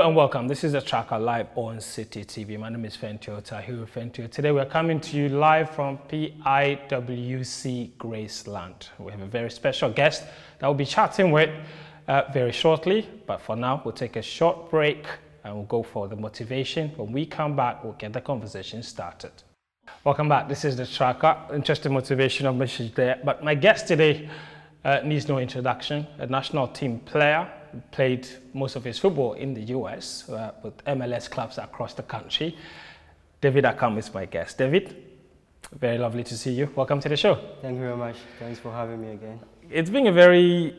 and welcome. This is the Tracker live on Citi TV. My name is Fentuo Tahiru Fentuo. Today we're coming to you live from PIWC Graceland. We have a very special guest that we'll be chatting with very shortly. But for now, we'll take a short break and we'll go for the motivation. When we come back, we'll get the conversation started. Welcome back. This is the Tracker. Interesting motivational message there. But my guest today needs no introduction. A national team player. Played most of his football in the US with MLS clubs across the country. David Accam is my guest. David, very lovely to see you. Welcome to the show. Thank you very much. Thanks for having me again. It's been a very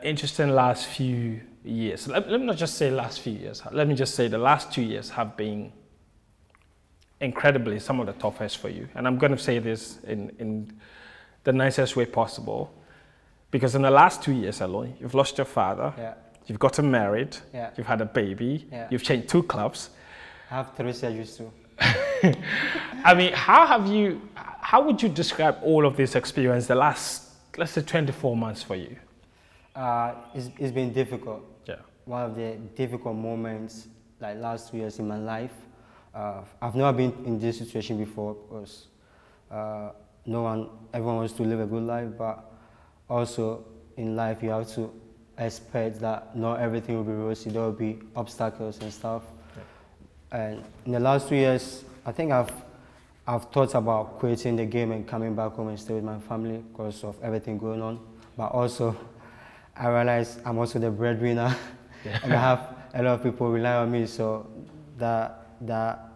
interesting last few years. Let me not just say last few years. Let me just say the last 2 years have been incredibly some of the toughest for you. And I'm going to say this in the nicest way possible. Because in the last 2 years alone, you've lost your father, you've gotten married, you've had a baby, you've changed 2 clubs. I have 3 surgeries too. I mean, how would you describe all of this experience, the last, let's say 24 months for you? It's been difficult. Yeah. One of the difficult moments, like last 2 years in my life. I've never been in this situation before because everyone wants to live a good life, but also in life you have to expect that not everything will be rosy. There will be obstacles and stuff. Yeah. And in the last 2 years, I think I've thought about quitting the game and coming back home and stay with my family because of everything going on. But also, I realized I'm also the breadwinner, and I have a lot of people rely on me, so that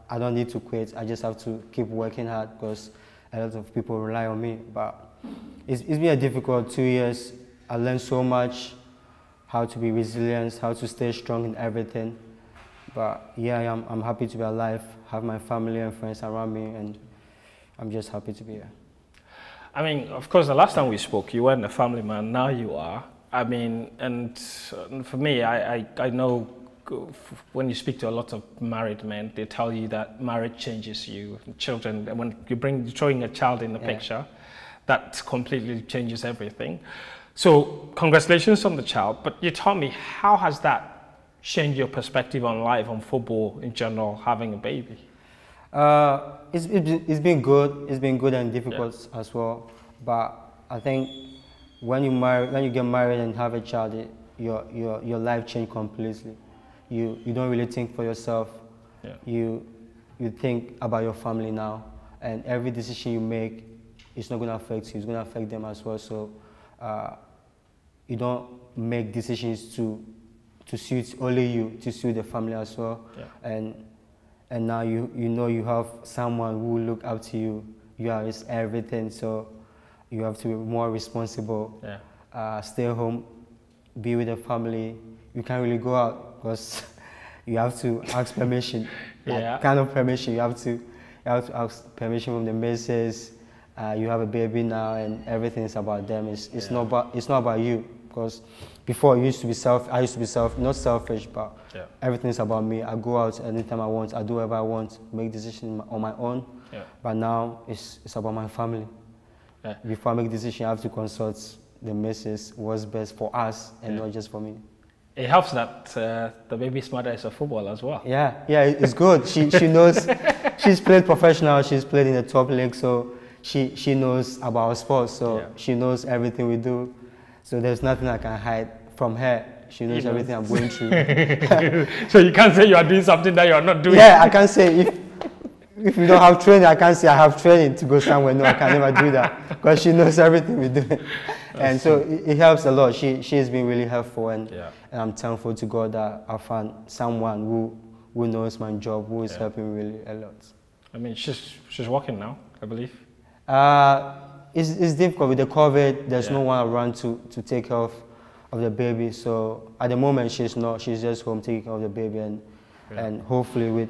I don't need to quit. I just have to keep working hard because a lot of people rely on me. But it's been a difficult 2 years. I learned so much, how to be resilient, how to stay strong in everything. But yeah, I'm happy to be alive, have my family and friends around me, and I'm just happy to be here. I mean, of course, the last time we spoke, you weren't a family man, now you are. I mean, and for me, I know when you speak to a lot of married men, they tell you that marriage changes you, children, and when you're throwing a child in the picture, that completely changes everything. So congratulations on the child, but you tell me, how has that changed your perspective on life, on football in general, having a baby? It's been good. It's been good and difficult as well. But I think when you get married and have a child, your life changed completely. You don't really think for yourself. Yeah. You think about your family now, and every decision you make, it's not going to affect you, it's going to affect them as well. So you don't make decisions to suit only you, to suit the family as well. Yeah. And now you know you have someone who will look up to you. You are his everything, so you have to be more responsible. Yeah. Stay home, be with the family. You can't really go out because you have to ask permission. Like, kind of permission. You have to ask permission from the missus. You have a baby now, and everything is about them. It's not about you, because before I used to be not selfish, but everything is about me. I go out anytime I want. I do whatever I want. Make decisions on my own. Yeah. But now it's about my family. Yeah. Before I make a decision, I have to consult the missus what's best for us and not just for me. It helps that the baby's mother is a footballer as well. Yeah, it's good. She knows. She's played professional. She's played in the top league, so she knows about sports. So she knows everything we do. So there's nothing I can hide from her. She knows everything I'm going through. So you can't say you are doing something that you are not doing. Yeah, I can't say if you don't have training, I can't say I have training to go somewhere. No, I can never do that because she knows everything we do. And so it helps a lot. She has been really helpful, and I'm thankful to God that I found someone who knows my job, who is helping me really a lot. I mean, she's working now, I believe. It's difficult with the COVID. There's no one around to take care of the baby. So at the moment, she's not. She's just home taking care of the baby, and hopefully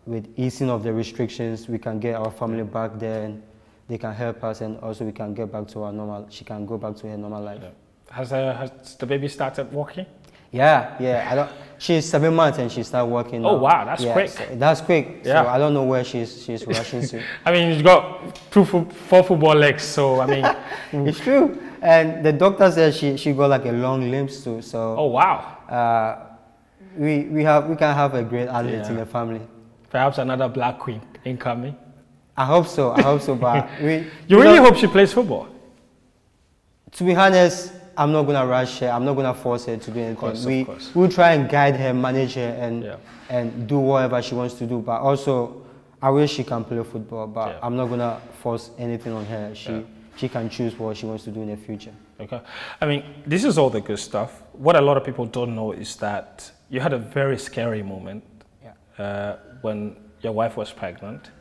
with easing of the restrictions, we can get our family back there, and they can help us, and also we can get back to our normal. She can go back to her normal life. Yeah. Has the baby started walking? Yeah. She's 7 months and she started working now. Oh wow, that's quick. So that's quick. Yeah. So I don't know where she's rushing to. I mean, you've got 4 football legs, so I mean, it's true. And the doctor said she got like a long limbs too. So oh wow. we can have a great athlete in the family. Perhaps another black queen incoming. I hope so. But you really hope she plays football? To be honest, I'm not gonna rush her. I'm not gonna force her to do anything. We'll try and guide her, manage her, and do whatever she wants to do. But also, I wish she can play football. But I'm not gonna force anything on her. She can choose what she wants to do in the future. Okay. I mean, this is all the good stuff. What a lot of people don't know is that you had a very scary moment when your wife was pregnant.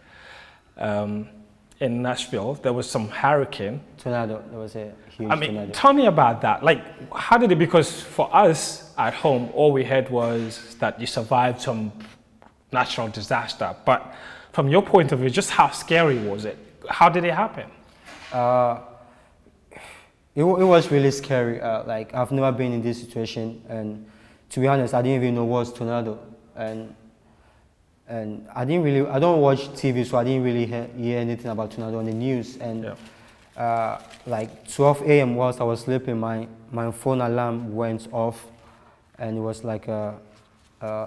In Nashville, there was some hurricane. Tornado. There was a huge tornado. Tell me about that. Like, how did it? Because for us at home, all we heard was that you survived some natural disaster. But from your point of view, just how scary was it? How did it happen? It was really scary. Like, I've never been in this situation, and to be honest, I didn't even know what was tornado, and I don't watch TV, so I didn't really hear anything about tornado on the news. And like 12 a.m. whilst I was sleeping, my phone alarm went off, and it was like a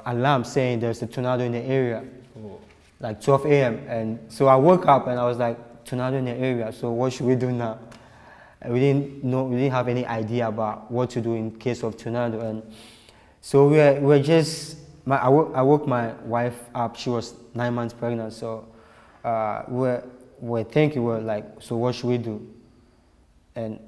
alarm saying there's a tornado in the area, like 12 a.m. And so I woke up and I was like, tornado in the area, so what should we do now? And we didn't have any idea about what to do in case of tornado. And so we're just, I woke my wife up. She was 9 months pregnant, so we're thinking, we're like, so what should we do? And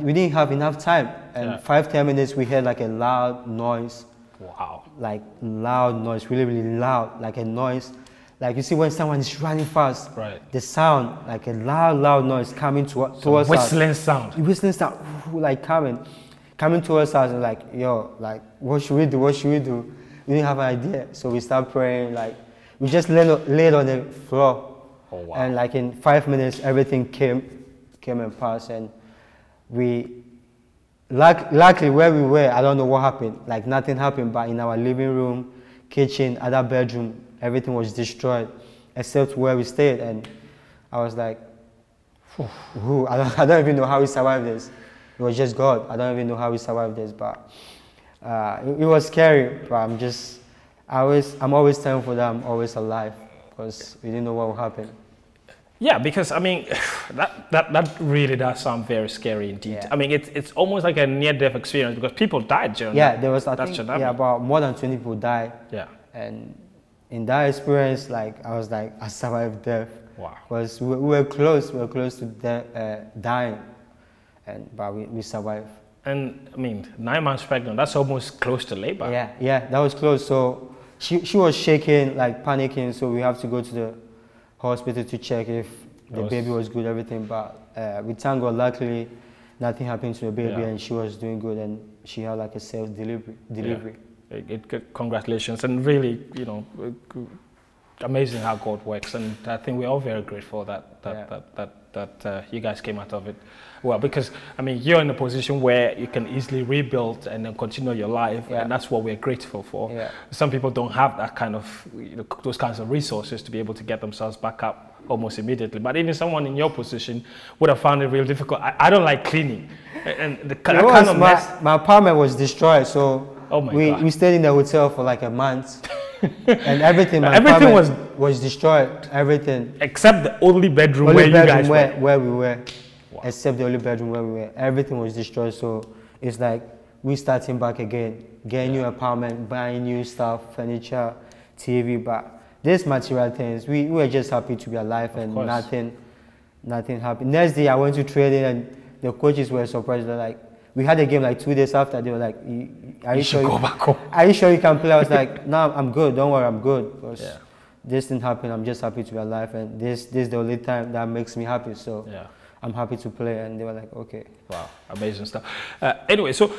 we didn't have enough time, and 5-10 minutes we heard like a loud noise. Wow. Like loud noise, really, really loud, like a noise. Like you see when someone is running fast, right? The sound, like a loud noise coming towards us. Whistling sound. Whistling sound, like coming towards us, and like, yo, like, what should we do? What should we do? We didn't have an idea, so we started praying. Like, we just laid on the floor, and like in 5 minutes, everything came and passed, and we, luckily where we were, I don't know what happened. Like nothing happened, but in our living room, kitchen, other bedroom, everything was destroyed except where we stayed. And I was like, I don't even know how we survived this. It was just God. I don't even know how we survived this, but it was scary. But I'm always thankful that I'm always alive, because we didn't know what would happen. Yeah, because I mean, that really does sound very scary indeed. Yeah. I mean, it's almost like a near-death experience, because people died during there was, I think, about more than 20 people died. Yeah. And in that experience, like, I was like, I survived death. Wow. Because we were close to dying, but we survived. And I mean, 9 months pregnant, that's almost close to labor. Yeah, that was close. So she was shaking, like panicking, so we have to go to the hospital to check if the baby was good, everything. But we thank God, luckily, nothing happened to the baby, and she was doing good, and she had like a safe delivery. Congratulations, and really, you know, amazing how God works, and I think we're all very grateful that you guys came out of it well, because I mean, you're in a position where you can easily rebuild and then continue your life, and that's what we're grateful for. Some people don't have that kind of, you know, those kinds of resources to be able to get themselves back up almost immediately. But even someone in your position would have found it real difficult. I don't like cleaning, and my apartment was destroyed, so we stayed in the hotel for like a month. And everything was destroyed. Everything except the only bedroom where you guys were. Where we were. Except the only bedroom where we were. Everything was destroyed. So it's like we starting back again, getting new apartment, buying new stuff, furniture, TV. But these material things, we were just happy to be alive, and nothing happened. Next day I went to training, and the coaches were surprised. They're like, we had a game like 2 days after. They were like, "Are you sure go back home? Are you sure you can play?" I was like, "No, I'm good. Don't worry, I'm good." Because this didn't happen. I'm just happy to be alive, and this is the only time that makes me happy. So I'm happy to play. And they were like, "Okay." Wow, amazing stuff. Anyway, so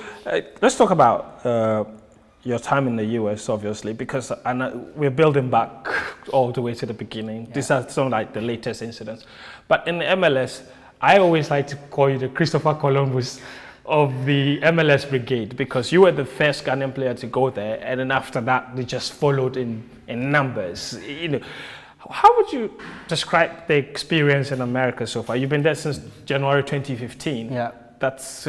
let's talk about your time in the US, obviously, because we're building back all the way to the beginning. These are some like the latest incidents, but in the MLS, I always like to call you the Christopher Columbus of the MLS brigade, because you were the first Ghanaian player to go there, and then after that they just followed in numbers. You know, how would you describe the experience in America so far? You've been there since January 2015. Yeah, that's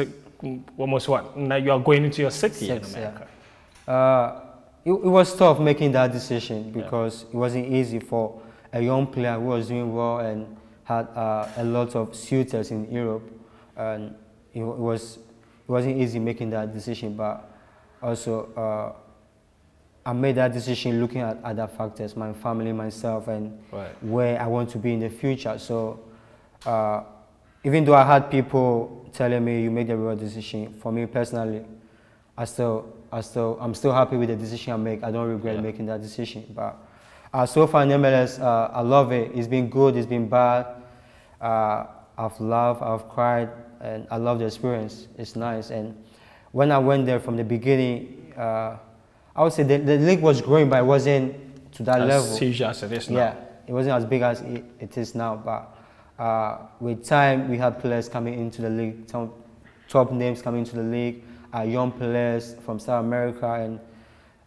almost what, now you are going into your sixth year in America. it was tough making that decision because it wasn't easy for a young player who was doing well and had a lot of suitors in Europe, and it wasn't easy making that decision. But also, I made that decision looking at other factors, my family, myself, and where I want to be in the future. So, even though I had people telling me you made the right decision, for me personally, I'm still happy with the decision I make. I don't regret making that decision. But so far in MLS, I love it. It's been good. It's been bad. I've laughed. I've cried, and I love the experience. It's nice. And when I went there from the beginning, I would say the league was growing, but it wasn't to that level. As huge as it is now. Yeah, it wasn't as big as it is now. But with time, we had players coming into the league, some top names coming into the league. Young players from South America,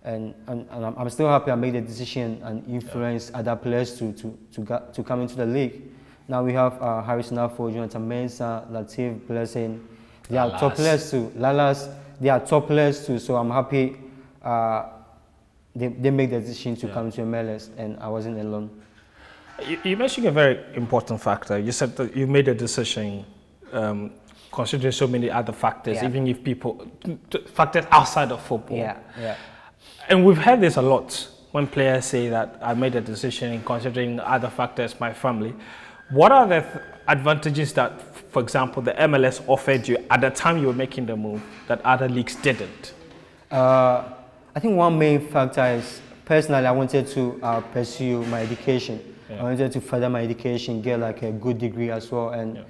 and I'm still happy I made the decision and influenced other players to come into the league. Now we have Harrison Afo, Jonathan Mensah, Latif, Blessing. They are top players too. Lalas, they are top players too. So I'm happy they make the decision to come to MLS, and I wasn't alone. You mentioned a very important factor. You said that you made a decision considering so many other factors, even if factors outside of football. And we've heard this a lot when players say that I made a decision considering other factors, my family. What are the advantages that, for example, the MLS offered you at the time you were making the move that other leagues didn't? I think one main factor is, personally, I wanted to pursue my education. I wanted to further my education, get like a good degree as well. And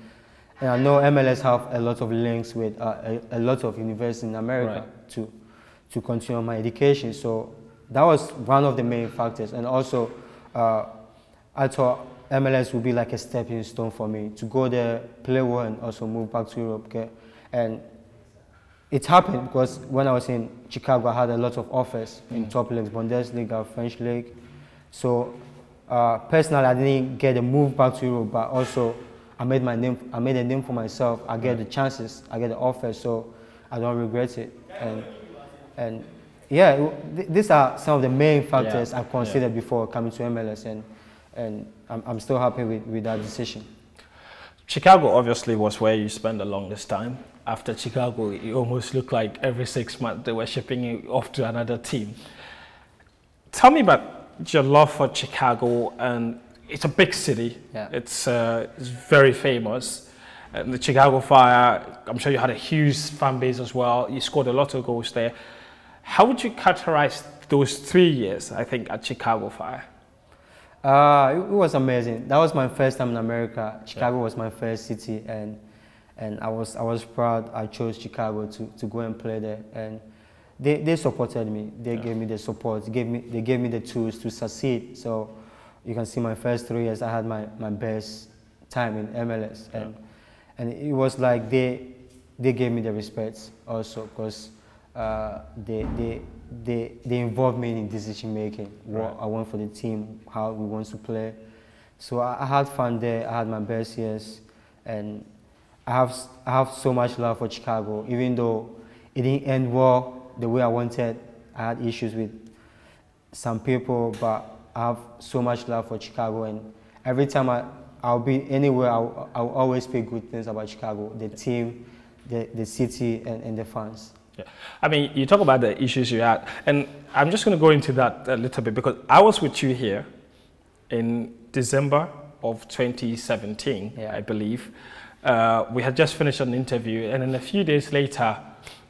I know MLS have a lot of links with a lot of universities in America to continue my education. So that was one of the main factors. And also, I thought MLS would be like a stepping stone for me to go there, play well, and also move back to Europe. Okay? And it happened because when I was in Chicago, I had a lot of offers in top leagues, Bundesliga, French league. So personally, I didn't get a move back to Europe, but also I made a name for myself. I get the chances, I get the offers, so I don't regret it. And yeah, these are some of the main factors I considered before coming to MLS, and I'm still happy with that decision. Chicago obviously was where you spent the longest time. After Chicago, it almost looked like every 6 months they were shipping you off to another team. Tell me about your love for Chicago, and it's a big city. It's very famous. And the Chicago Fire, I'm sure you had a huge fan base as well. You scored a lot of goals there. How would you characterize those 3 years, I think, at Chicago Fire? It was amazing. That was my first time in America. Chicago was my first city, and I was proud I chose Chicago to go and play there. And they supported me. They gave me the support. They gave me the tools to succeed. So you can see my first 3 years, I had my best time in MLS, and it was like they gave me the respect also, because they involved me in decision making, what I want for the team, how we want to play. So I had fun there. I had my best years, and I have so much love for Chicago. Even though it didn't end well the way I wanted, I had issues with some people, but I have so much love for Chicago, and every time I'll be anywhere, I'll always speak good things about Chicago, the team, the city, and the fans. Yeah. I mean, you talk about the issues you had, and I'm just going to go into that a little bit, because I was with you here in December of 2017, I believe. We had just finished an interview, and then a few days later,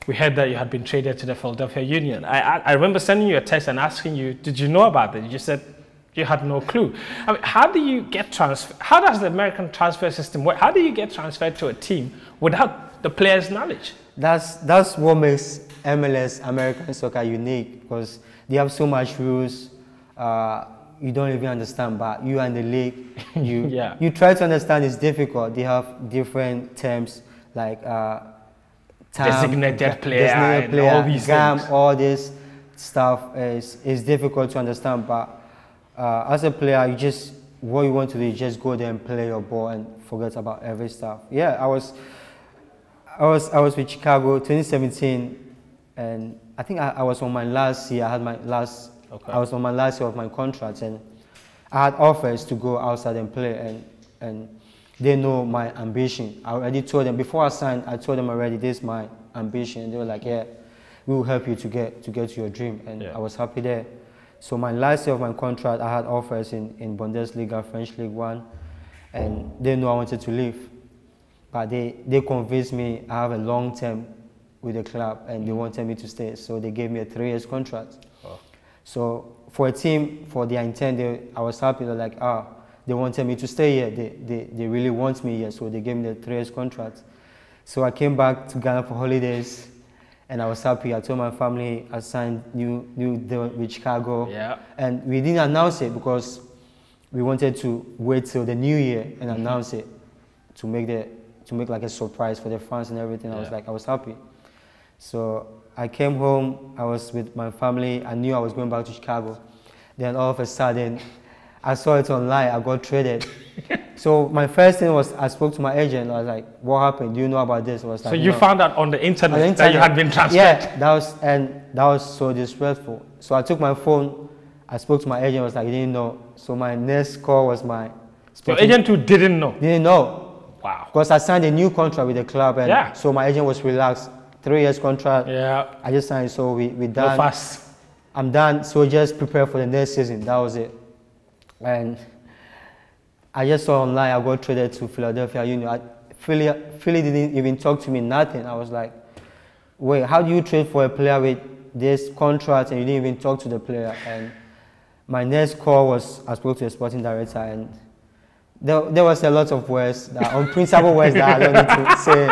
we heard that you had been traded to the Philadelphia Union. I remember sending you a text and asking you, did you know about it? You said you had no clue. I mean, how do you get transferred? How does the American transfer system work? How do you get transferred to a team without the player's knowledge? That's what makes MLS, American soccer, unique, because they have so much rules you don't even understand, but you and the league, you try to understand. It's difficult. They have different terms like designated player, and all these things. All this stuff is difficult to understand, but as a player, what you want to do is just go there and play your ball and forget about every stuff. Yeah, I was with Chicago 2017, and I think I was on my last year. I was on my last year of my contract, and I had offers to go outside and play, and they know my ambition. I already told them before I signed. I told them already, this is my ambition, and they were like, yeah, we will help you to get to your dream, and I was happy there. So my last year of my contract, I had offers in Bundesliga, French League 1, and they knew I wanted to leave. But they convinced me I have a long term with the club, and they wanted me to stay. So they gave me a 3 years contract. Oh. So for a team, for their intent, I was happy. They're like, they wanted me to stay here. They really want me here. So they gave me the 3 years contract. So I came back to Ghana for holidays. And I was happy. I told my family I signed new deal with Chicago. Yeah. And we didn't announce it because we wanted to wait till the new year and announce it to make like a surprise for the fans and everything. Yeah. I was happy. So I came home. I was with my family. I knew I was going back to Chicago. Then all of a sudden, I saw it online. I got traded. So my first thing was I spoke to my agent. I was like, "What happened? Do you know about this?" I was like, so you found out on the internet that you had been transferred? Yeah, that was so disrespectful. So I took my phone. I spoke to my agent. I was like, "You didn't know." So my next call was my. Your agent who didn't know. Didn't know. Wow. Because I signed a new contract with the club, and so my agent was relaxed. 3 years contract. Yeah. I just signed. So we done. No fuss. I'm done. So just prepare for the next season. That was it. And I just saw online I got traded to Philadelphia Union. Philly didn't even talk to me, nothing. I was like, wait, how do you trade for a player with this contract and you didn't even talk to the player? And my next call was, I spoke to the sporting director, and there was a lot of words, unprintable words that I don't need to say.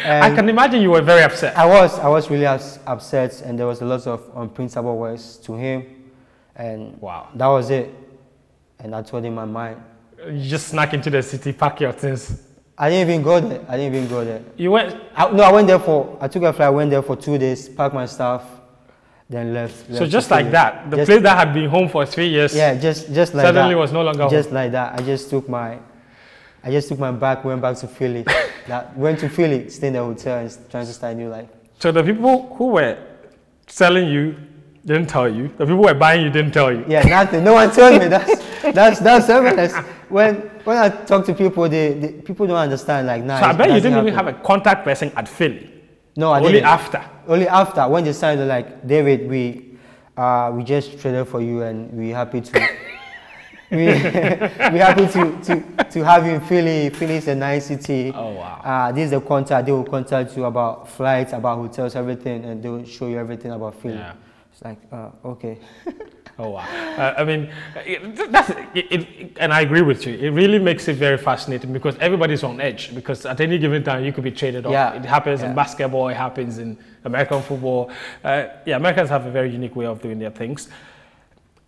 And I can imagine you were very upset. I was really upset, and there was a lot of unprintable words to him. And that was it. And I told him my mind. You just snuck into the city, pack your things. I didn't even go there. You went? I went there I took a flight, went there for 2 days, packed my stuff, then left. So just like that, the place that had been home for 3 years, yeah, just like suddenly that, was no longer home. Just like that. I just took my bag, went back to Philly. Went to Philly, stayed in the hotel and trying to start a new life. So the people who were selling you didn't tell you. The people who were buying you didn't tell you. Yeah, nothing. No one told me. That's evidence. When I talk to people, people don't understand. Like, nah. So I bet you didn't even have a contact person at Philly. No, I didn't. Only after when they signed, they're like, David, we just traded for you, and we're happy to. we're happy to have you in Philly. Philly is a nice city. Oh wow. This is the contact. They will contact you about flights, about hotels, everything, and they will show you everything about Philly. Yeah. It's like, okay. Oh wow! I mean, and I agree with you. It really makes it very fascinating because everybody's on edge. Because at any given time, you could be traded off. Yeah. It happens in basketball. It happens in American football. Americans have a very unique way of doing their things.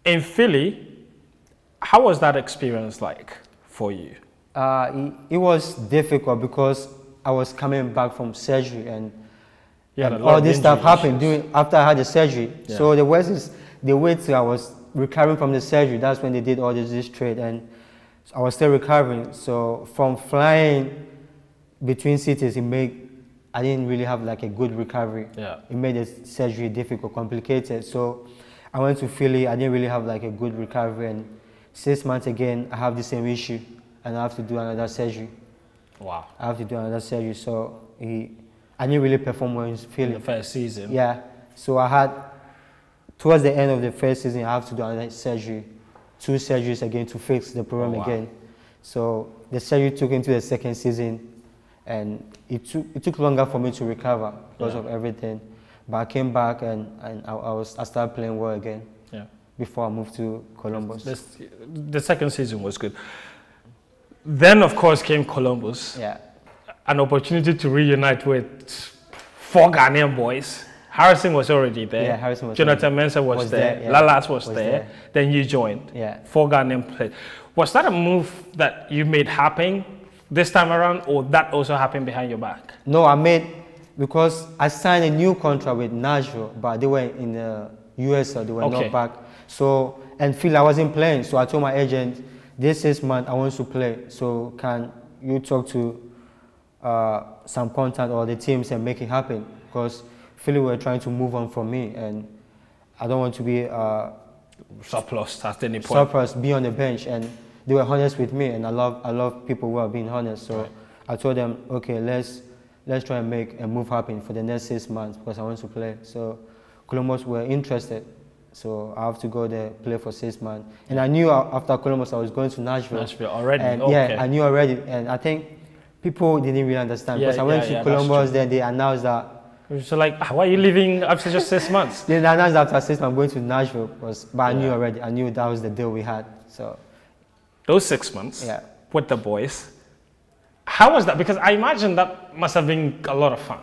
In Philly, how was that experience like for you? It was difficult because I was coming back from surgery, and all this stuff happened after I had the surgery. Yeah. So the worst is the wait till I was recovering from the surgery. That's when they did all this trade, and I was still recovering. So from flying between cities, I didn't really have like a good recovery. Yeah. It made the surgery difficult, complicated. So I went to Philly. I didn't really have like a good recovery, and 6 months again, I have the same issue, and I have to do another surgery. Wow. I have to do another surgery. So I didn't really perform well in Philly. The first season. Yeah. So I had, towards the end of the first season, I have to do another surgery, 2 surgeries again to fix the problem again. So the surgery took into the second season, and it took longer for me to recover because of everything. But I came back, and I started playing well again. Yeah. Before I moved to Columbus. The second season was good. Then, of course, came Columbus. Yeah. An opportunity to reunite with 4 Ghanaian boys. Harrison was already there. Yeah, Harrison was Jonathan Mensah was there. Yeah. Lalas was there. Then you joined. Yeah. 4 Ghanaian players. Was that a move that you made happen this time around, or that also happened behind your back? No, because I signed a new contract with Nashville, but they were in the US, so they were not back. So, and Phil, I wasn't playing, so I told my agent, this 6 months I want to play, so can you talk to some contact or the teams and make it happen? Because Philly were trying to move on from me, and I don't want to be surplus at any point. Surplus, be on the bench, and they were honest with me, and I love people who are being honest. So I told them, okay, let's try and make a move happen for the next 6 months because I want to play. So Columbus were interested, so I have to go there, play for 6 months. And I knew after Columbus I was going to Nashville. Nashville already. And okay. Yeah, I knew already, and I think people didn't really understand because I went to Columbus. Then they announced that. So like, why are you leaving after just 6 months? They announced after 6 months I'm going to Nashville, but I knew already. I knew that was the deal we had. So those 6 months with the boys, how was that? Because I imagine that must have been a lot of fun.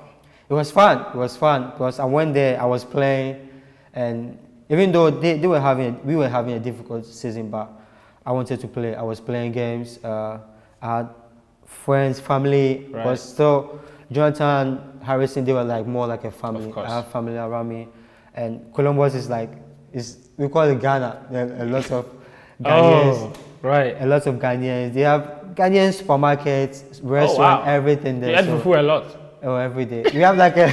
It was fun. It was fun because I went there, I was playing, and even though we were having a difficult season, but I wanted to play. I was playing games. I had friends, family. But still, Jonathan, Harrison, they were like more like a family. Of course. I have family around me, and Columbus is like we call it Ghana. There are a lot of Ghanaians. A lot of Ghanaians. They have Ghanaian supermarkets, restaurants, everything there. You had fufu a lot. Oh, every day. We have like a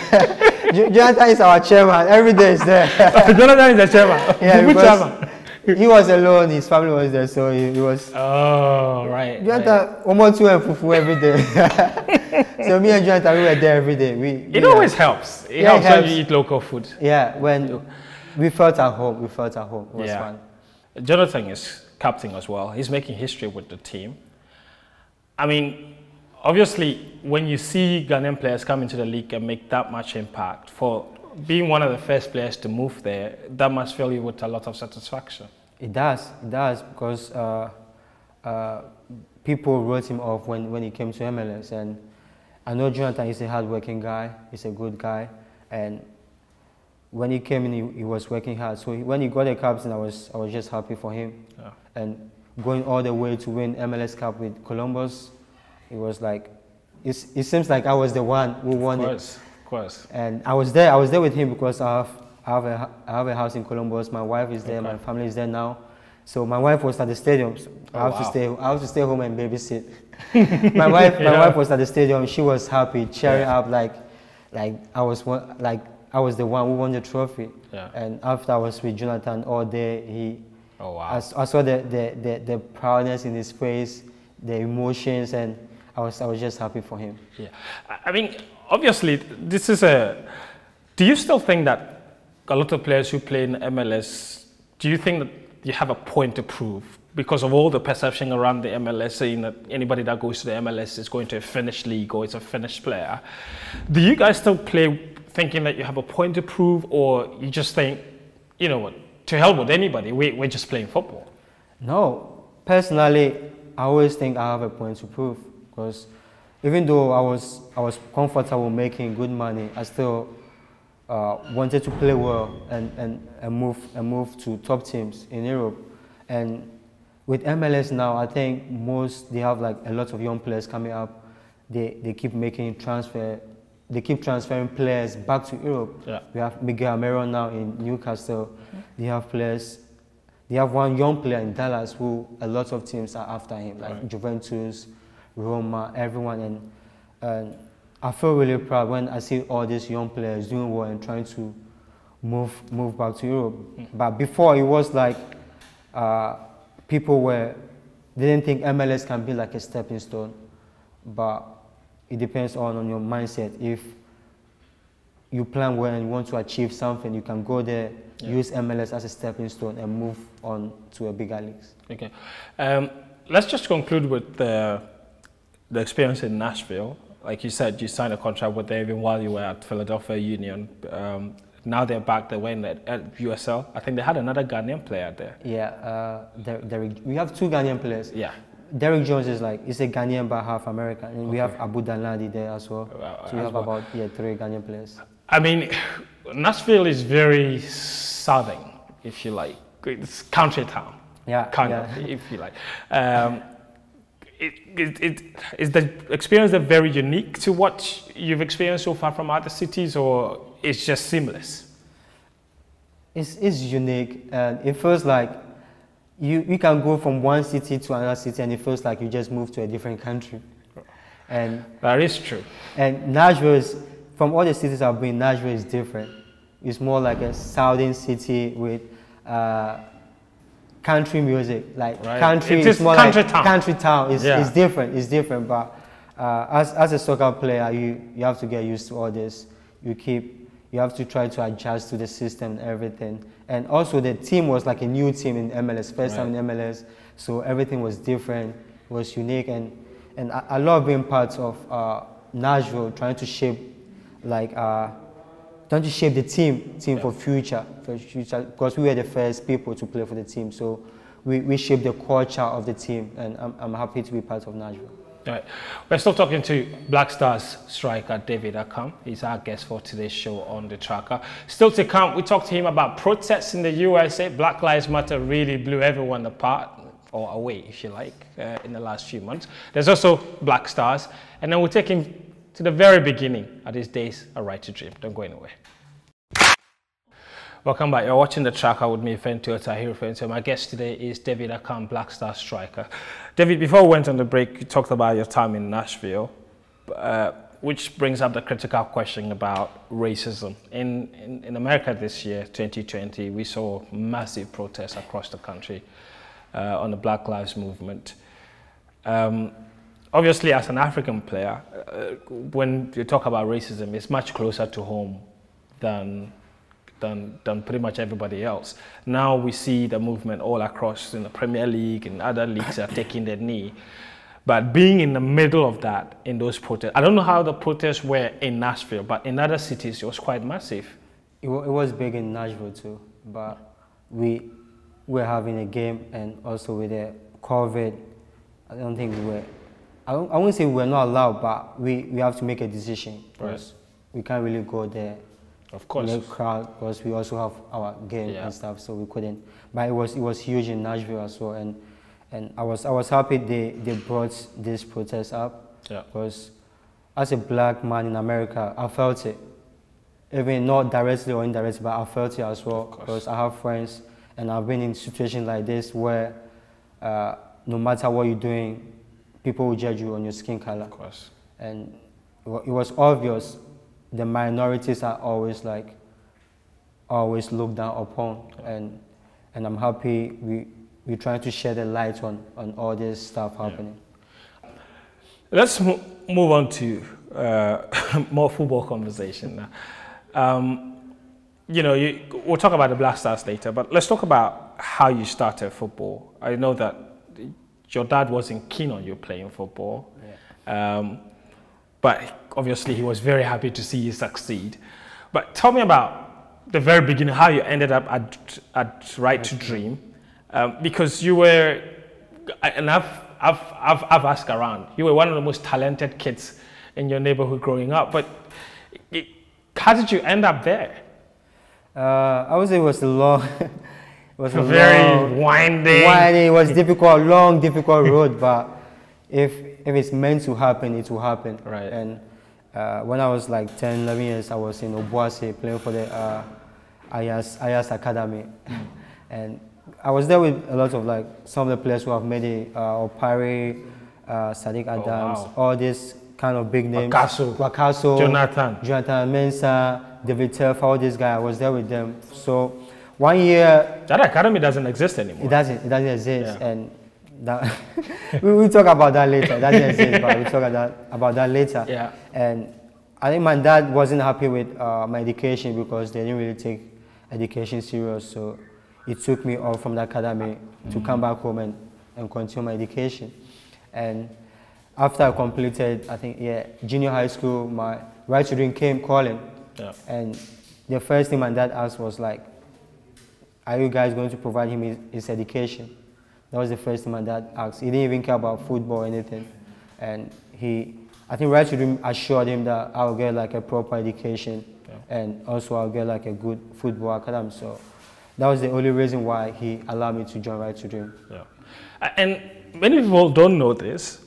Jonathan is our chairman. Every day is there. Jonathan is the chairman. Yeah, because he was alone. His family was there, so he was. Oh, right. Jonathan, almost 2 and fufu every day. So me and Jonathan, we were there every day. It always helps. It helps when you eat local food. Yeah, when we felt at home. We felt at home. It was fun. Jonathan is captain as well. He's making history with the team. I mean, obviously, when you see Ghanaian players come into the league and make that much impact, for being one of the first players to move there, that must fill you with a lot of satisfaction. It does, because people wrote him off when he came to MLS, and I know Jonathan is a hard-working guy, he's a good guy, and when he came in, he was working hard. So when he got a captain, I was just happy for him, and going all the way to win MLS Cup with Columbus, it was like, it seems like I was the one who won it. Of course. And I was there with him because I have a house in Columbus. My wife is there, my family is there now. So my wife was at the stadium. So I have to stay home and babysit. my wife was at the stadium. She was happy, cheering up like I was the one who won the trophy. And after I was with Jonathan all day, I saw the proudness in his face, the emotions, and I was just happy for him. Yeah, I mean, obviously, this is do you still think that a lot of players who play in MLS, do you think that you have a point to prove because of all the perception around the MLS, saying that anybody that goes to the MLS is going to a finished league or is a finished player? Do you guys still play thinking that you have a point to prove, or you just think, you know what, to hell with anybody, we're just playing football? No, personally, I always think I have a point to prove. Because even though I was comfortable making good money, I still wanted to play well and move to top teams in Europe. And with MLS now, I think they have like a lot of young players coming up. They keep making transfer. They keep transferring players back to Europe. We have Miguel Almiron now in Newcastle. They have players. They have one young player in Dallas who a lot of teams are after him, like Juventus, Roma, everyone, and I feel really proud when I see all these young players doing well and trying to move back to Europe. But before, it was like people didn't think MLS can be like a stepping stone, but it depends on your mindset. If you plan well and you want to achieve something, you can go there, use MLS as a stepping stone, and move on to a bigger leagues. Okay, let's just conclude with the experience in Nashville. Like you said, you signed a contract with them even while you were at Philadelphia Union. Now they're back. They went at USL. I think they had another Ghanaian player there. Yeah, we have 2 Ghanaian players. Yeah. Derek Jones is a Ghanaian but half American, and we have Abu Danladi there as well. So we have about 3 Ghanaian players. I mean, Nashville is very southern, if you like. It's country town. Kind of, if you like. Is the experience there very unique to what you've experienced so far from other cities, or it's just seamless? It's unique, and it feels like you can go from one city to another city, and it feels like you just moved to a different country. And that is true. And Nashville is from all the cities I've been, Nashville is different. It's more like a southern city with country music, like country. It's more country like town. Country town. It's different. It's different. But as a soccer player, you have to get used to all this. You have to try to adjust to the system and everything. And also the team was like a new team in MLS, first time in MLS. So everything was different, was unique, and I love being part of Nashville, trying to shape the team for future, because we were the first people to play for the team. So we shaped the culture of the team, and I'm happy to be part of Nashville. All right. We're still talking to Black Stars striker David Accam. He's our guest for today's show on The Tracker. Still to come, we talked to him about protests in the USA. Black Lives Matter really blew everyone apart, or away, if you like, in the last few months. There's also Black Stars. And then we'll take him to the very beginning of his days, A Right to Dream. Don't go anywhere. Welcome back. You're watching The Tracker with me, Fentuo Tahiru Fentuo. My guest today is David Accam, Black Star striker. David, before we went on the break, you talked about your time in Nashville, which brings up the critical question about racism. In America this year, 2020, we saw massive protests across the country on the Black Lives Movement. Obviously, as an African player, when you talk about racism, it's much closer to home than pretty much everybody else. Now we see the movement all across in the Premier League and other leagues are taking their knee. But being in the middle of that, in those protests, I don't know how the protests were in Nashville, but in other cities, it was quite massive. It was big in Nashville too, but we were having a game, and also with the COVID, I don't think we were, I wouldn't say we were not allowed, but we have to make a decision, because we can't really go there. Of course. In the crowd, because we also have our game and stuff, so we couldn't. But it was huge in Nashville as well, and I was happy they brought this protest up, because as a black man in America, I felt it, even not directly or indirectly, but I felt it as well, because I have friends, and I've been in situations like this where no matter what you're doing, people will judge you on your skin color. Of course. And it was obvious. The minorities are always looked down upon, and I'm happy we're trying to shed the light on all this stuff happening. Let's move on to more football conversation now. We'll talk about the Black Stars later, but let's talk about how you started football. I know that your dad wasn't keen on you playing football. But obviously he was very happy to see you succeed. But tell me about the very beginning, how you ended up at Right to Dream, because you were, and I've asked around, you were one of the most talented kids in your neighborhood growing up. But how did you end up there? I would say it was a long, it was a very winding. It was difficult, long, difficult road, but if it's meant to happen, it will happen. Right. And when I was like 10, 11 years, I was in Obuasi playing for the Ayas Academy. And I was there with a lot of some of the players who have made it, Opari, Sadiq Adams, all these kind of big names. Wakaso, Jonathan Mensah, David Accam, all these guys. I was there with them. So 1 year... That academy doesn't exist anymore. It doesn't exist. And that we'll talk about that later. That doesn't exist, but we'll talk about that later. Yeah. And I think my dad wasn't happy with my education, because they didn't really take education serious. So it took me off from the academy to come back home and continue my education. And after I completed, I think, junior high school, my Right to Dream came calling. Yeah. And the first thing my dad asked was like, are you guys going to provide him his education? That was the first thing my dad asked. He didn't even care about football or anything. And I think Right to Dream assured him that I'll get like a proper education, and also I'll get like a good football academy. So that was the only reason why he allowed me to join Right to Dream. Yeah. And many people don't know this,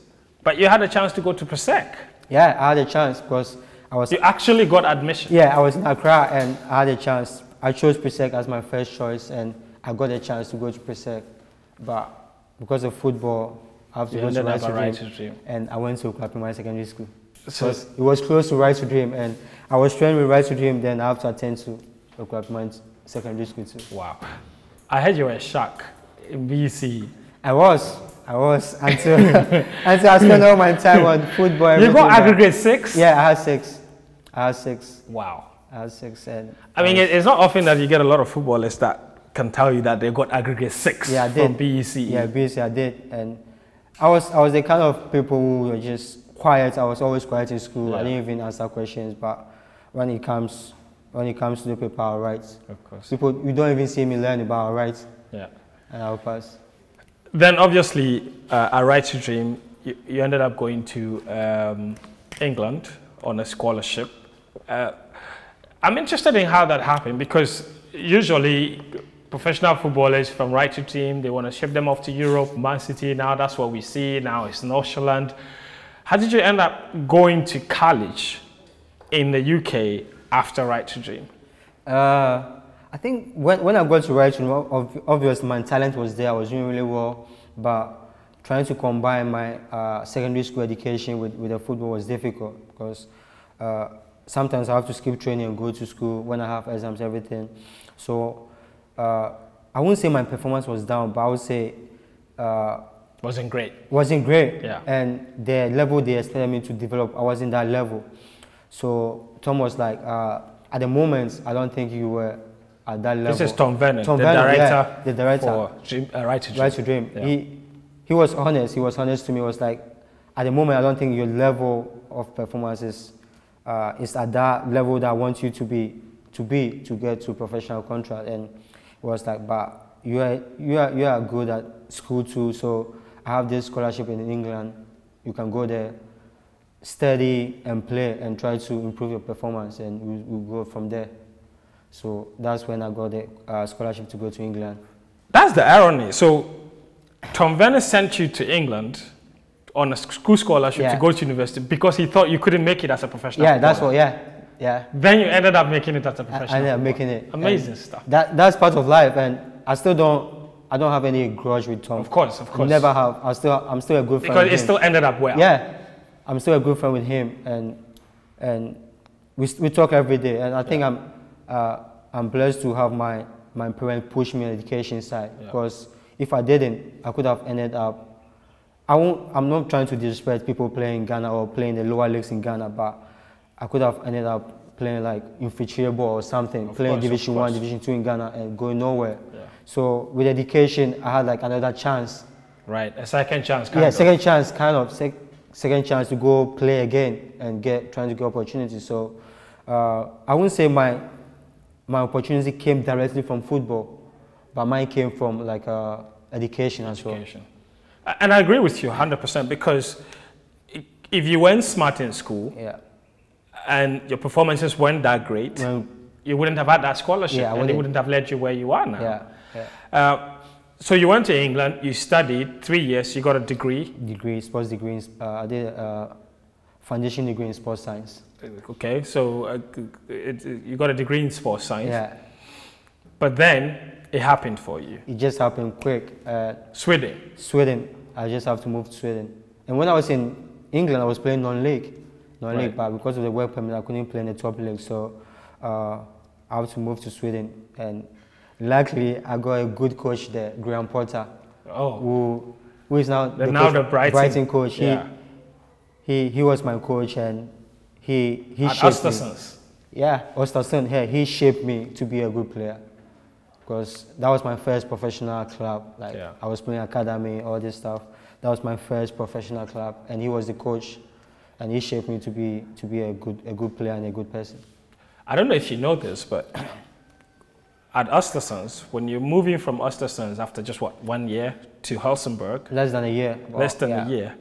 but you had a chance to go to Presec. Yeah, I had a chance, because You actually got admission? Yeah, I was in Accra and I had a chance. I chose Presec as my first choice, and I got a chance to go to Presec. But because of football, I have to go to Right to Dream. And I went to Clapham Secondary School. So it was close to Right to Dream, and I was trained with Right to Dream, then I have to attend to Clapham Secondary School too. Wow. I heard you were a shark in BC. I was until until I spent all my time on football. You got aggregate 6? Yeah, I had 6. Wow. I had 6, and I mean, it's not often that you get a lot of footballers that can tell you that they got aggregate 6 from BEC. Yeah, BEC I did, and I was the kind of people who were just quiet. I was always quiet in school. Yeah. I didn't even answer questions, but when it comes to the paper, I'll write. Of course. People, you don't even see me learn about, I'll write. Yeah. And I'll pass. Then obviously, at Right to Dream, you ended up going to England on a scholarship. I'm interested in how that happened, because usually professional footballers from Right to Dream, they want to ship them off to Europe, Man City. Now that's what we see. Now it's Northland. How did you end up going to college in the UK after Right to Dream? I think when I got to Right to Dream, obviously my talent was there. I was doing really well, but trying to combine my secondary school education with the football was difficult, because sometimes I have to skip training and go to school when I have exams, everything. So I wouldn't say my performance was down, but I would say wasn't great. Wasn't great. Yeah. And the level they expected me to develop, I wasn't that level. So Tom was like, at the moment, I don't think you were at that level. This is Tom Vernon, the director for Right to Dream. Right to Dream. Yeah. He was honest. He was honest to me. He was like, at the moment, I don't think your level of performance is at that level that I want you to get to professional contract. And it was like, but you are good at school too. So I have this scholarship in England. You can go there, study and play, and try to improve your performance, and we'll go from there. So that's when I got the scholarship to go to England. That's the irony. So Tom Vernon sent you to England on a school scholarship to go to university because he thought you couldn't make it as a professional footballer. That's what, yeah. Then you ended up making it as a professional I ended up making it. Amazing stuff. That's part of life, and I don't have any grudge with Tom. Of course. Never have. I'm still a good friend with him. Because it still ended up well. Yeah, I'm still a good friend with him, and we talk every day, and I think I'm blessed to have my parents push me on the education side, because if I didn't, I could have ended up. I'm not trying to disrespect people playing in Ghana or playing the lower leagues in Ghana, but I could have ended up playing like infantry ball or something, playing Division 1, Division 2 in Ghana and going nowhere. Yeah. So with education, I had like another chance. Right, a second chance. Second chance to go play again and trying to get opportunities. So I wouldn't say my opportunity came directly from football, but mine came from like education as well. And I agree with you 100%, because if you weren't smart in school and your performances weren't that great, you wouldn't have had that scholarship, and it wouldn't have led you where you are now. So you went to England, you studied 3 years, you got a degree. Sports degree. I did a foundation degree in sports science. Okay, so you got a degree in sports science. Yeah. But then it happened for you. It just happened quick. Sweden. I just have to move to Sweden. And when I was in England, I was playing non-league, but because of the work permit, I couldn't play in the top league. So I have to move to Sweden. And luckily, I got a good coach there, Graham Potter, who is now the Brighton coach. He was my coach, and he shaped me. Yeah, Östersund. Yeah, he shaped me to be a good player, because that was my first professional club. I was playing academy, all this stuff. That was my first professional club, and he was the coach, and he shaped me to be a good player and a good person. I don't know if you know this, but at Östersund, when you're moving from Östersund after just 1 year to Helsingborg, less than a year. A year,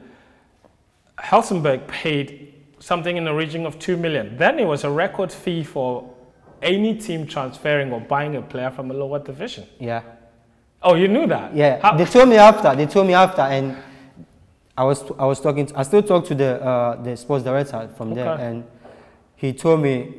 Helsingborg paid something in the region of 2 million. Then it was a record fee for any team transferring or buying a player from a lower division. Yeah. Oh, you knew that? Yeah. They told me after, and I still talk to the sports director from there, and he told me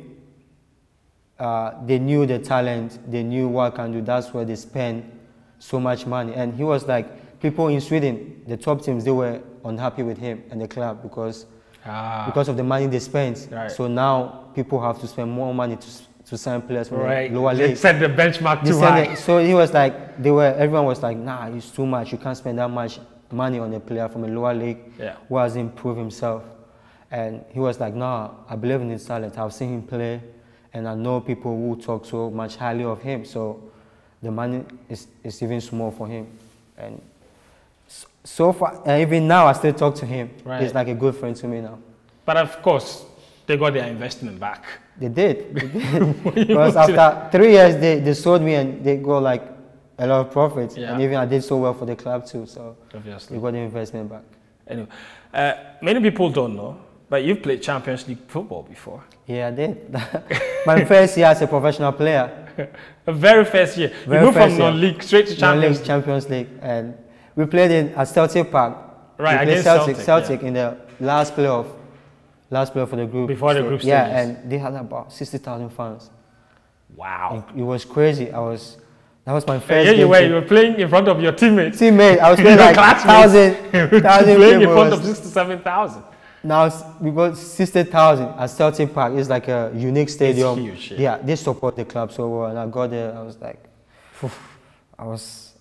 they knew the talent, they knew what I can do. That's where they spend so much money. And he was like, people in Sweden, the top teams, they were unhappy with him and the club because of the money they spent. Right. So now people have to spend more money to sign players from the lower league. league. Set the benchmark too high. So he was like, everyone was like, nah, it's too much. You can't spend that much money on a player from a lower league who has improved himself. And he was like, nah, I believe in his talent. I've seen him play, and I know people who talk so much highly of him. So the money is even small for him. And so far, even now, I still talk to him. Right. He's like a good friend to me now. But of course, they got their investment back. They did. Because after 3 years, they sold me and they got like a lot of profits. And even I did so well for the club too. So obviously, they got the investment back. Anyway, many people don't know, but you've played Champions League football before. Yeah, I did. My first year as a professional player. The very first year. You moved from non-league straight to Champions League. Champions League. And we played at Celtic Park. Right, against Celtic in the last playoff for the group. Before the group stage. Yeah, and they had about 60,000 fans. Wow. And it was crazy. That was my first game. You were playing in front of your teammates. I was playing like 1,000 playing in front of 67,000. Now we got 60,000 at Celtic Park. It's like a unique stadium. It's huge. Yeah, they support the club so well. And I got there, I was like, I was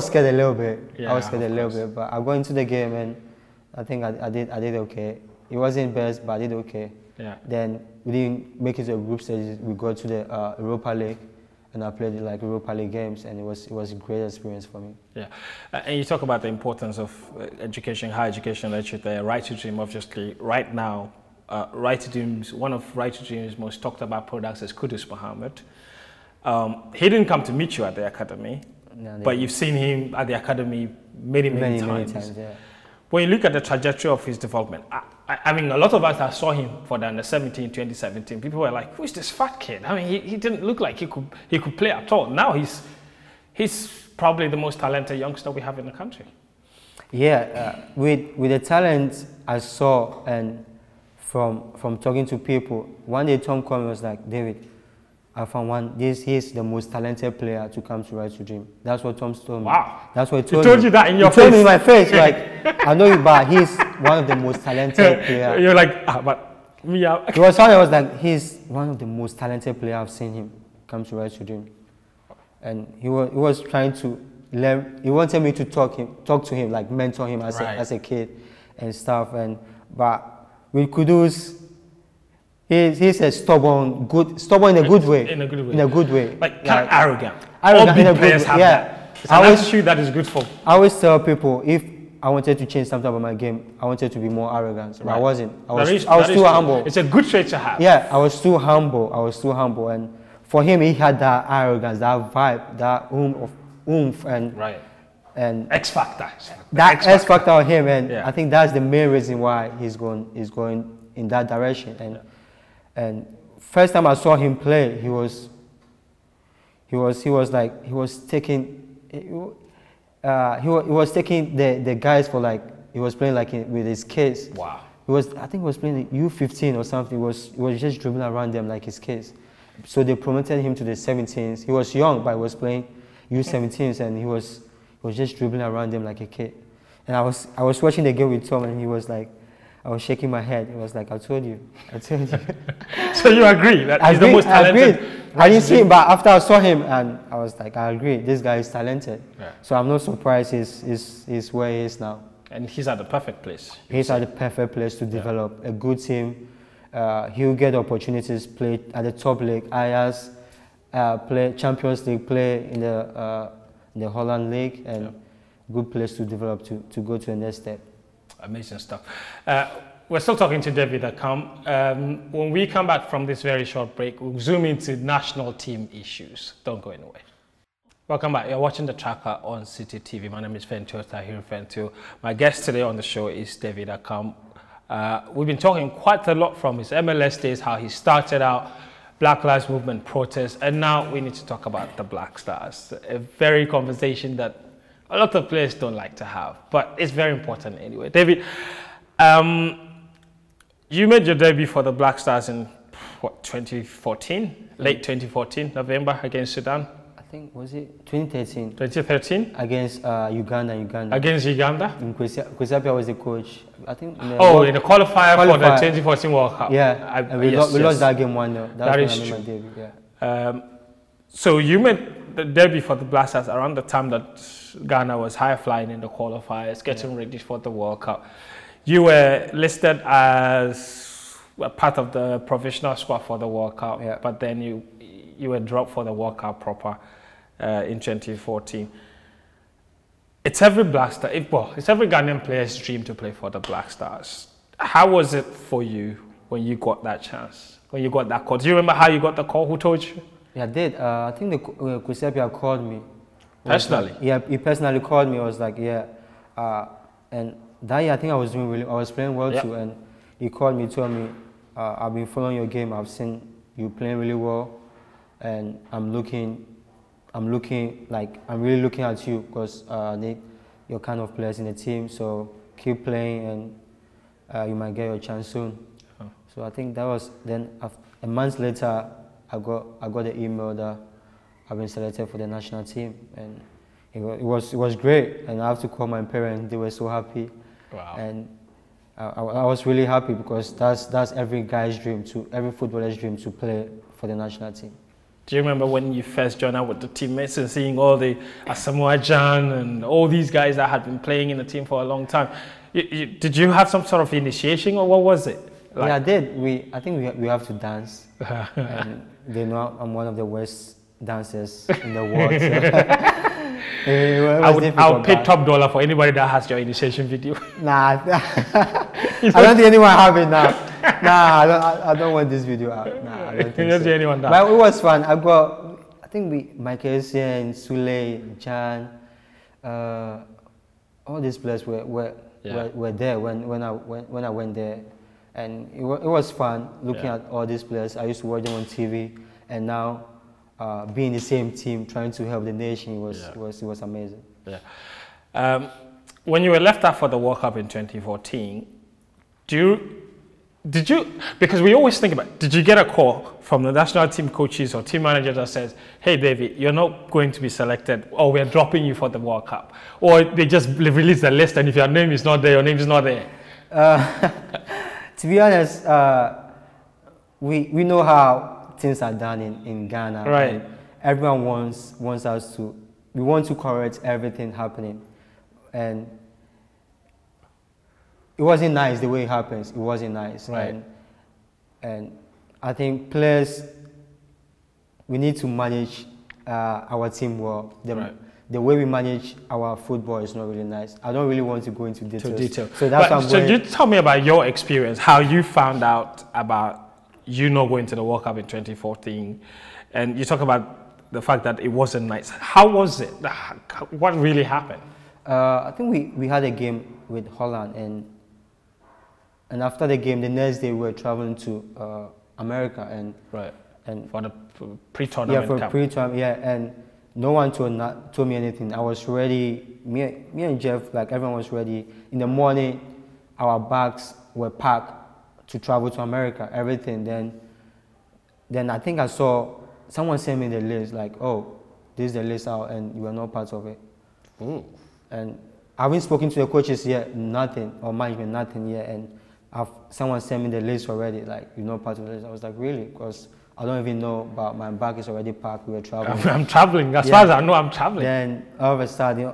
scared a little bit. Yeah, I was scared a little bit, but I got into the game and I think I did okay. It wasn't best, but I did okay. Yeah. Then we didn't make it to a group stage. We got to the Europa League, and I played like Europa League games, and it was a great experience for me. Yeah. And you talk about the importance of education, higher education, the Right to Dream. Obviously, right now, Right to Dream's one of Right to Dream's most talked about products is Kudus Mohammed. He didn't come to meet you at the academy, but you've seen him at the academy many times. Yeah. When you look at the trajectory of his development, I mean, a lot of us that saw him for the under-17, 2017, people were like, "Who is this fat kid?" I mean, he didn't look like he could play at all. Now he's probably the most talented youngster we have in the country. Yeah, with the talent I saw and from talking to people, one day Tom called me and was like, "David, I found one. He's the most talented player to come to Right to Dream." That's what Tom told me. Wow. That's what he told me. He told you that in your face? He told me in my face. Like, I know you, but he's one of the most talented players. You're like, but me out. It was funny. I was like, he's one of the most talented players I've seen him come to Right to Dream. And he was trying to learn. He wanted me to talk to him, like mentor him as a kid and stuff. But with Kudus, he's a stubborn in a good way. In a good way. In a good way. Like kind of arrogant. All big players have that. It's an attitude that is good for. I always tell people, if I wanted to change something about my game, I wanted to be more arrogant. But I wasn't. I was too humble. It's a good trait to have. Yeah, I was too humble. And for him, he had that arrogance, that vibe, that oomph and X factor. That X factor on him, and I think that's the main reason why he's going in that direction. And first time I saw him play, he was taking the guys for like, he was playing like with his kids. Wow. I think he was playing U15 or something. He was just dribbling around them like his kids. So they promoted him to the 17s. He was young, but he was playing U17s, and he was just dribbling around them like a kid. And I was watching the game with Tom, and he was like, I was shaking my head. It was like, I told you. So you agree that he's the most talented? I didn't see him, but after I saw him, and I was like, I agree. This guy is talented. Yeah. So I'm not surprised he's where he is now. And he's at the perfect place. He's at the perfect place to develop a good team. He'll get opportunities, play at the top league, Ajax, play Champions League, play in the Holland League, and good place to develop to go to the next step. Amazing stuff. We're still talking to David Accam. When we come back from this very short break, we'll zoom into national team issues. Don't go anywhere. Welcome back. You're watching The Tracker on Citi TV. My name is Fentuo Tahiru Fentuo. My guest today on the show is David Accam. We've been talking quite a lot from his MLS days, how he started out, Black Lives Movement protests, and now we need to talk about the Black Stars. A very conversation that a lot of players don't like to have, but it's very important anyway. David, you made your debut for the Black Stars in, what, 2014? Late 2014, November, against Sudan? I think, was it 2013? 2013? Against Uganda. Against Uganda? Kwesi was the coach. I think. In the qualifier for the 2014 World Cup. Yeah, we lost that game 1-0. That is true. Debut, yeah. So you made the debut for the Black Stars around the time that Ghana was high flying in the qualifiers, getting ready for the World Cup. You were listed as a part of the provisional squad for the World Cup, but then you were dropped for the World Cup proper in 2014. It's every Black Star, it's every Ghanaian player's dream to play for the Black Stars. How was it for you when you got that chance, when you got that call? Do you remember how you got the call? Who told you? Yeah, I did. I think the Kwesi called me. Personally? He personally called me. I was like, and that year I think I was playing well too. And he called me, told me, I've been following your game. I've seen you playing really well, and I'm really looking at you because you're kind of players in the team. So keep playing, and you might get your chance soon. Oh. So I think that was then. A month later, I got the email that I've been selected for the national team, and it was great. And I have to call my parents; they were so happy. Wow. And I was really happy because that's every guy's dream, every footballer's dream to play for the national team. Do you remember when you first joined up with the teammates and seeing all the Asamoah Gyan and all these guys that had been playing in the team for a long time? Did you have some sort of initiation, or what was it? Like? Yeah, I did. I think we have to dance. And they know I'm one of the worst dancers in the world. So. I would pay top dollar for anybody that has your initiation video. Nah, I don't think anyone have it now. Nah, I don't want this video out. Nah, I don't think so. Anyone that. But it was fun. I think Michael and Sule, Jan, all these players were there when I went there, and it was fun looking at all these players. I used to watch them on TV, and now being the same team, trying to help the nation, it was amazing. Yeah. When you were left out for the World Cup in 2014, did you, because we always think about, did you get a call from the national team coaches or team manager that says, hey David, you're not going to be selected, or we're dropping you for the World Cup? Or they just release the list, and if your name is not there, your name is not there? To be honest, we know how things are done in Ghana. Right. And everyone wants us to, we want to correct everything happening. And it wasn't nice the way it happens. It wasn't nice. Right. And I think players, we need to manage our team well. The way we manage our football is not really nice. I don't really want to go into details. So that's what I'm going. So you tell me about your experience, how you found out about you not going to the World Cup in 2014, and you talk about the fact that it wasn't nice. How was it? What really happened? I think we had a game with Holland, and after the game, the next day we were traveling to America, and for the pre-tournament. Yeah, for pre-tournament. Yeah, and no one told me anything. I was ready. Me and Jeff, like everyone was ready. In the morning, our bags were packed to travel to America. Everything. Then I think I saw someone send me the list. Like, oh, this is the list out, and you are not part of it. Ooh. And I haven't spoken to the coaches yet, nothing, or management, nothing yet. And someone sent me the list already, like, you're not part of the list. I was like, really? Because I don't even know, but my bag is already packed. We were traveling. I'm traveling. As far as I know, I'm traveling. Then all of a sudden,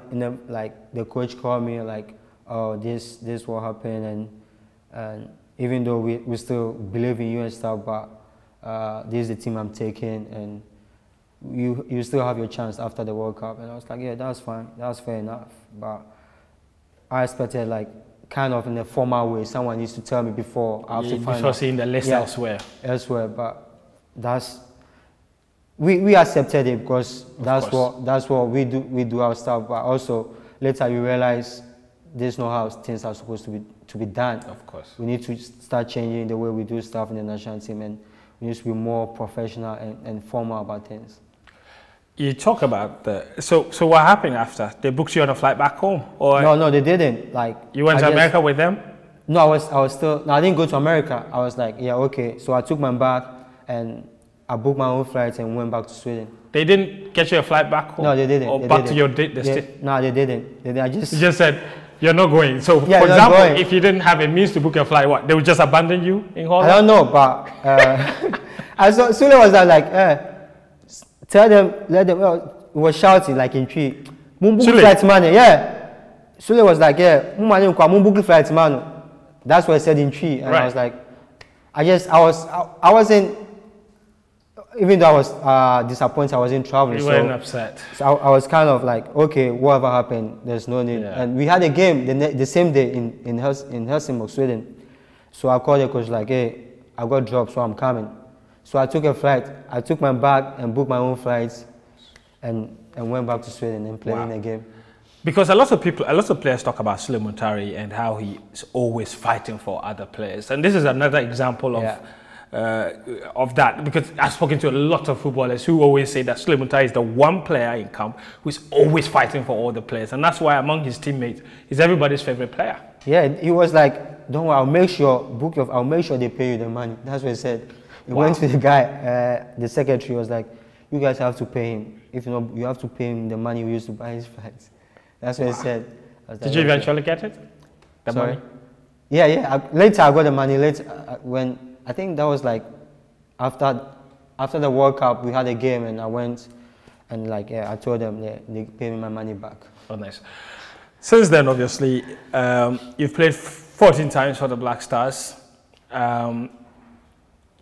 the coach called me, like, oh, this what happened, and even though we still believe in you and stuff, but this is the team I'm taking, and you still have your chance after the World Cup. And I was like, yeah, that's fine. That's fair enough. But I expected, like, kind of in a formal way, someone needs to tell me before I have to find before seeing the list elsewhere. But we accepted it because that's what we do our stuff. But also later you realize this is not how things are supposed to be done. Of course, we need to start changing the way we do stuff in the national team, and we need to be more professional and formal about things. You talk about so what happened after? They booked you on a flight back home, or no, they didn't. Like, you went to America with them? No, I was still. No, I didn't go to America. I was like, yeah, okay. So I took my bag and I booked my own flight and went back to Sweden. They didn't get you a flight back home? No, they didn't. Or they back didn't. to your state? No, they didn't. I You just said, you're not going. So, yeah, for example, going. if you didn't have a means to book a flight, what? They would just abandon you in Holland? I don't know, but I saw Sule was like, tell them, let them, he was shouting like in tree. Mumbuki flight man, yeah. Sule was like, yeah, Mumbuki flight man. That's what I said in tree. And I was like, I wasn't, even though I was disappointed I wasn't traveling. You weren't upset. So I was kind of like, okay, whatever happened, there's no need. Yeah. And we had a game the same day in Helsingborg, Sweden. So I called the coach like, hey, I got dropped, so I'm coming. So I took a flight. I took my bag and booked my own flights and went back to Sweden and played in a game. Because a lot of players talk about Sule Muntari and how he's always fighting for other players. And this is another example of that, because I've spoken to a lot of footballers who always say that Sule Muntari is the one player in camp who's always fighting for all the players. And that's why among his teammates, he's everybody's favorite player. Yeah, he was like, don't worry, I'll make sure they pay you the money. That's what he said. He went to the guy, the secretary was like, you guys have to pay him. If not, you have to pay him the money we used to buy his flights. That's what he said. Did you eventually get it? The money? Yeah. Later I got the money. Later, when I think that was like after the World Cup, we had a game and I went and like I told them they pay me my money back. Oh, nice. Since then, obviously, you've played 14 times for the Black Stars.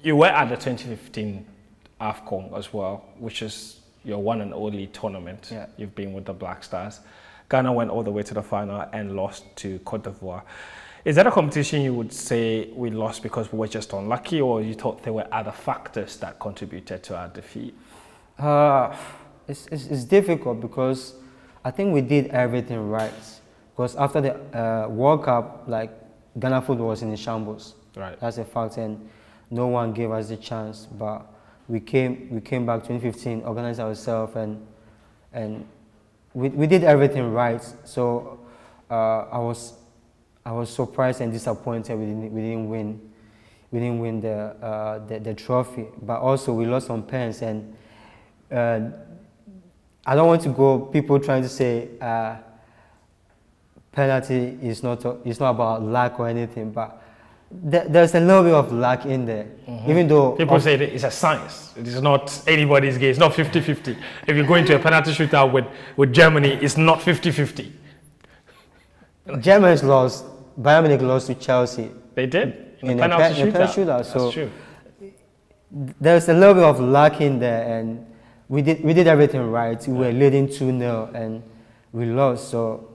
You were at the 2015 AFCON as well, which is your one and only tournament. You've been with the Black Stars. Ghana went all the way to the final and lost to Cote d'Ivoire. Is that a competition you would say we lost because we were just unlucky, or you thought there were other factors that contributed to our defeat? It's difficult because I think we did everything right. Because after the World Cup, like Ghana football was in shambles. Right. That's a fact, and no one gave us the chance. But we came back 2015, organized ourselves, and we did everything right. So I was surprised and disappointed we didn't win. We didn't win the trophy, but also we lost some pens. And I don't want to go people trying to say penalty is not about luck or anything, but there's a little bit of luck in there. Even though people say it's a science, it is not anybody's game. It's not 50-50. If you go into a penalty shootout with Germany, it's not 50-50. Germans lost. Bayern Munich lost to Chelsea. They did in a penalty shootout. So that's true. There's a little bit of luck in there, and we did everything right. We were leading 2-0 and we lost. So,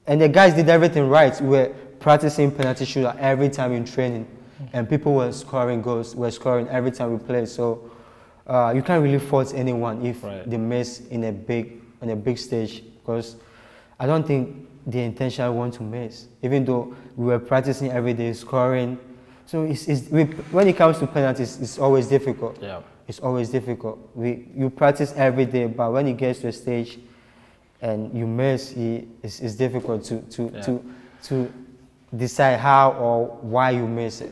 and the guys did everything right. We were practicing penalty shootout every time in training, and people were scoring goals. We're scoring every time we played. So you can't really fault anyone if they miss in a big stage, because I don't think the intention want to miss, even though we were practicing every day, scoring. So when it comes to penalties, it's always difficult. Yeah. It's always difficult. You practice every day, but when it gets to a stage and you miss, it's difficult to decide how or why you miss it.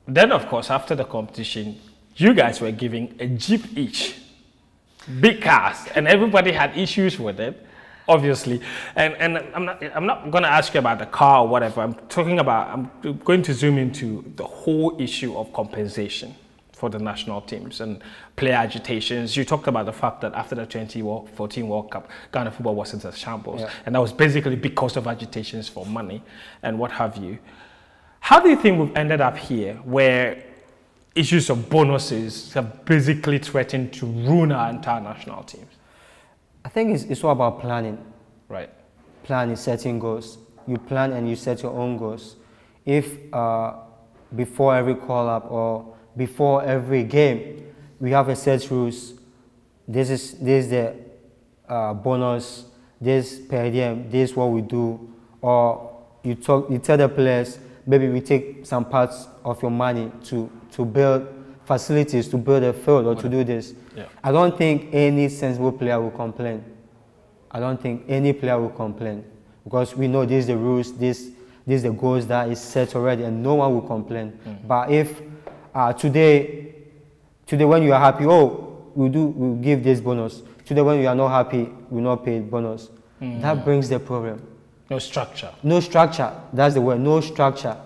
Then, of course, after the competition, you guys were giving a Jeep each, big cars, and everybody had issues with it, obviously. And I'm not going to ask you about the car or whatever. I'm going to zoom into the whole issue of compensation for the national teams and player agitations. You talked about the fact that after the 2014 World Cup, Ghana football was in a shambles. And that was basically because of agitations for money and what have you. How do you think we've ended up here where issues of bonuses have basically threatened to ruin our entire national teams? I think it's all about planning. Right. Planning, setting goals. You plan and you set your own goals. If before every call-up or before every game, we have a set rules. This is the bonus. This per diem. This is what we do. Or you tell the players, maybe we take some parts of your money to build facilities, to build a field, or to do this. Yeah. I don't think any sensible player will complain. I don't think any player will complain, because we know this is the rules. This is the goals that is set already, and no one will complain. But if today when you are happy, oh, we'll give this bonus. Today when we are not happy, we'll not pay bonus. That brings the problem. No structure. No structure. That's the word. No structure.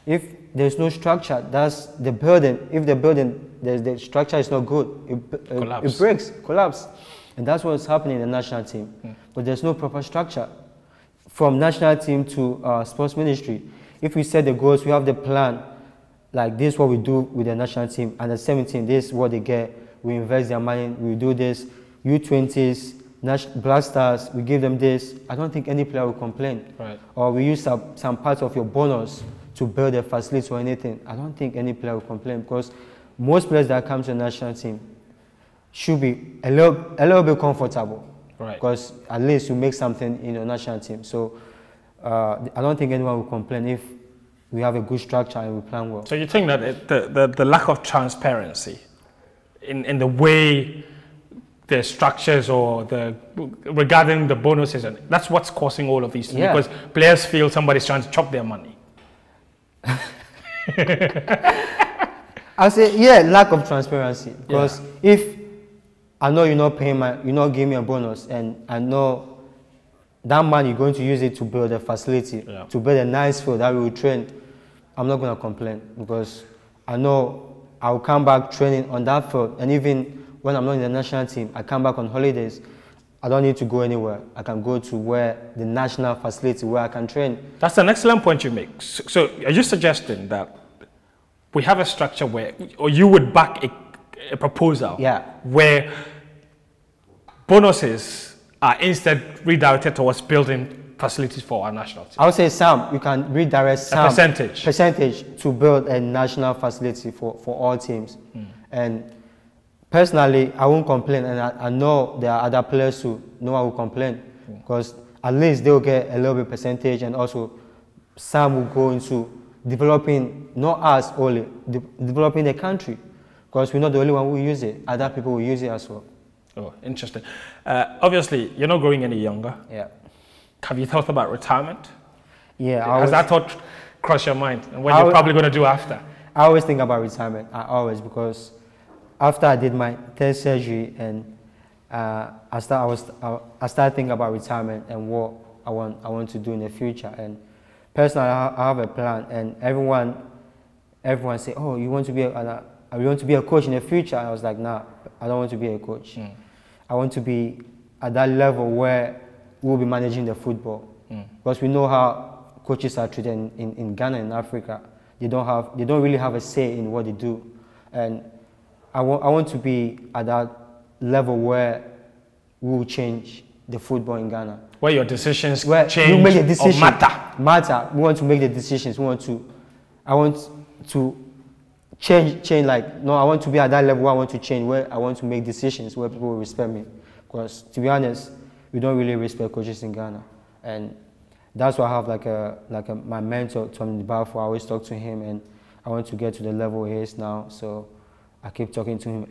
If there's no structure, that's the burden. If the burden, the structure is not good, it breaks, collapse. And that's what's happening in the national team. But there's no proper structure. From national team to sports ministry, if we set the goals, we have the plan, like this is what we do with the national team, and the 17, this is what they get. We invest their money, we do this. U20s, Black Stars, we give them this. I don't think any player will complain. Right. Or we use some parts of your bonus to build a facility or anything. I don't think any player will complain, because most players that come to the national team should be a little bit comfortable. Right. Because at least you make something in your national team. So I don't think anyone will complain if we have a good structure and we plan well. So you think that the lack of transparency in the way the structures or regarding the bonuses, and that's what's causing all of these things, because players feel somebody's trying to chop their money. I say, lack of transparency. Because if I know you're not paying you're not giving me a bonus, and I know that money you're going to use it to build a facility, to build a nice field that we will train, I'm not going to complain, because I know I'll come back training on that field. And even when I'm not in the national team, I come back on holidays, I don't need to go anywhere. I can go to the national facility where I can train. That's an excellent point you make. So are you suggesting that we have a structure where, or you would back a proposal where bonuses are instead redirected towards building facilities for our national team? I would say you can redirect some percentage to build a national facility for all teams. And personally, I won't complain, and I know there are other players who know I will complain, because at least they'll get a little bit percentage, and also some will go into developing, not us only, developing the country, because we're not the only one who use it. Other people will use it as well. Oh, interesting. Obviously, you're not growing any younger. Yeah. Have you thought about retirement? Yeah. Has that thought crossed your mind? And what you're probably going to do after? I always think about retirement. Because after I did my third surgery, and I started thinking about retirement and what I want to do in the future. And personally, I have a plan. And everyone say, "Oh, you want to be a coach in the future?" And I was like, "Nah, I don't want to be a coach. I want to be at that level where we'll be managing the football." Because we know how coaches are treated in Ghana and Africa. They don't really have a say in what they do. And I want to be at that level where we will change the football in Ghana. Where your decisions change you make a decision or matter. We want to make the decisions. I want to change, like, no, I want to be at that level where I want to change, where I want to make decisions where people will respect me. Because to be honest, we don't really respect coaches in Ghana. And that's why I have my mentor, Tom Dibafo. I always talk to him, and I want to get to the level he is now. So I keep talking to him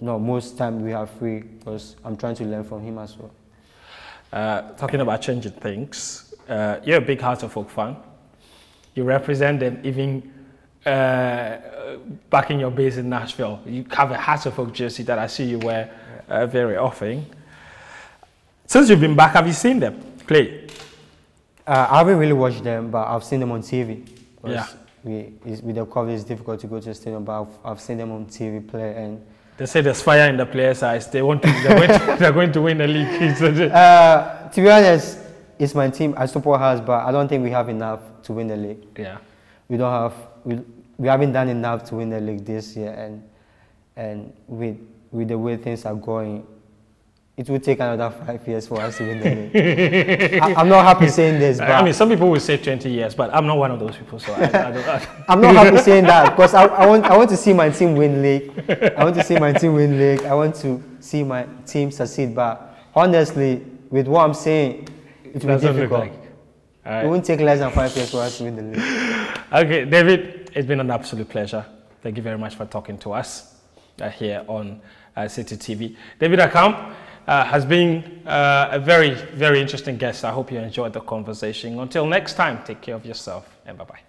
most time we are free, because I'm trying to learn from him as well. Talking about changing things, you're a big Hearts of Oak fan. You represent them even back in your base in Nashville. You have a Hearts of Oak jersey that I see you wear very often. Since you've been back, have you seen them play? I haven't really watched them, but I've seen them on TV. Yeah. With the COVID, it's difficult to go to the stadium, but I've seen them on TV play. And they say there's fire in the players' eyes. They're going to win the league. To be honest, it's my team. I support Hearts, but I don't think we have enough to win the league. Yeah. We haven't done enough to win the league this year, and with the way things are going, it will take another 5 years for us to win the league. I'm not happy saying this, but I mean, some people will say 20 years, but I'm not one of those people, so I don't. I'm not happy saying that, because I want to see my team win league. I want to see my team win league. I want to see my team succeed. But honestly, with what I'm saying, it will be difficult. It won't take less than 5 years for us to win the league. Okay, David, it's been an absolute pleasure. Thank you very much for talking to us here on Citi TV. David Accam has been a very, very interesting guest. I hope you enjoyed the conversation. Until next time, take care of yourself, and bye-bye.